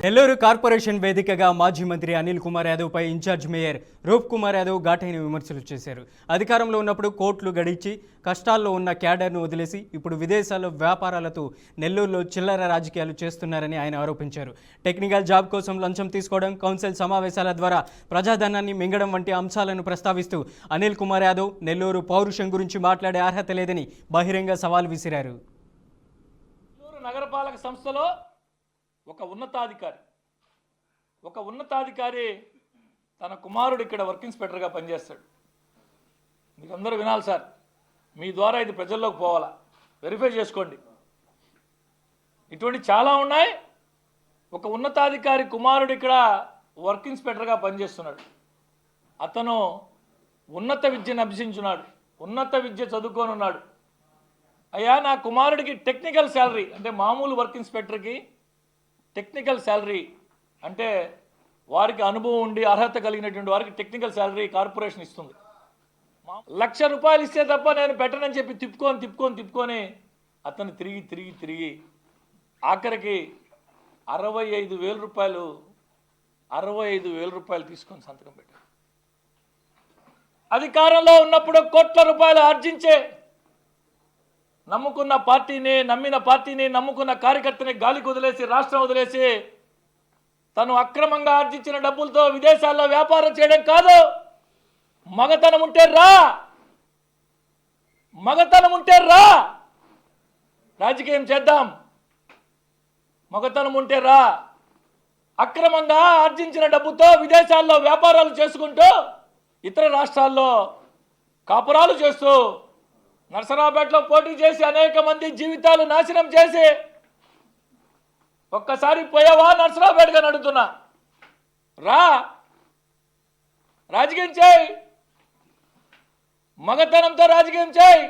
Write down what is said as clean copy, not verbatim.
Nellore corporation వేదికగా మాజీ మంత్రి అనిల్ కుమార్ యాదవ్ పై ఇన్ఛార్జ్ మేయర్ రూప్ కుమార్ యాదవ్ ఘాటైన విమర్శలు చేశారు. అధికారంలో ఉన్నప్పుడు కోట్లు గడించి కష్టాల్లో ఉన్న క్యాడర్ను వదిలేసి ఇప్పుడు విదేశాల్లో వ్యాపారాలతో నెల్లూరులో చిల్లర రాజకీయాలు చేస్తున్నారని ఆయన ఆరోపించారు. టెక్నికల్ జాబ్ కోసం లంచం తీసుకోవడం, కౌన్సిల్ సమావేశాల ద్వారా ప్రజాధనాన్ని మింగడం వంటి అంశాలను ప్రస్తావిస్తూ అనిల్ కుమార్ యాదవ్ నెల్లూరు పౌరుషం గురించి మాట్లాడే అర్హత లేదని బహిరంగ సవాల్ విసిరారు. నగరపాలక సంస్థలో ఒక ఉన్నతాధికారి తన కుమారుడు ఇక్కడ వర్క్ ఇన్స్పెక్టర్గా పనిచేస్తాడు. మీరందరూ వినాలి సార్, మీ ద్వారా ఇది ప్రజల్లోకి పోవాలా, వెరిఫై చేసుకోండి. ఇటువంటి చాలా ఉన్నాయి. ఒక ఉన్నతాధికారి కుమారుడు ఇక్కడ వర్క్ ఇన్స్పెక్టర్గా పనిచేస్తున్నాడు. అతను ఉన్నత విద్యను అభ్యసించున్నాడు, ఉన్నత విద్య చదువుకొని ఉన్నాడు. అయ్యా, నా కుమారుడికి టెక్నికల్ శాలరీ అంటే మామూలు వర్క్ ఇన్స్పెక్టర్కి టెక్నికల్ శాలరీ అంటే వారికి అనుభవం ఉండి అర్హత కలిగినటువంటి వారికి టెక్నికల్ శాలరీ కార్పొరేషన్ ఇస్తుంది. 1,00,000 రూపాయలు ఇస్తే తప్ప నేను పెట్టనని చెప్పి తిప్పుకొని అతను తిరిగి ఆఖరికి 65,000 రూపాయలు తీసుకొని సంతకం పెట్టాడు. అధికారంలో ఉన్నప్పుడు కోట్ల రూపాయలు ఆర్జించే నమ్మిన పార్టీని నమ్ముకున్న కార్యకర్తని గాలికి వదిలేసి, రాష్ట్రం వదిలేసి తను అక్రమంగా ఆర్జించిన డబ్బులతో విదేశాల్లో వ్యాపారం చేయడం కాదు. మగతనం ఉంటే రా రాజకీయం చేద్దాం. మగతనం ఉంటే రా. అక్రమంగా ఆర్జించిన డబ్బుతో విదేశాల్లో వ్యాపారాలు చేసుకుంటూ ఇతర రాష్ట్రాల్లో కాపురాలు చేస్తూ నర్సరావుపేటలో పోటీ చేసి అనేక మంది జీవితాలు నాశనం చేసి ఒక్కసారి పోయావా నర్సరావుపేటగా నడుతున్నా రా, రాజకీయం చేయి, మగతనంతో రాజకీయం చేయి.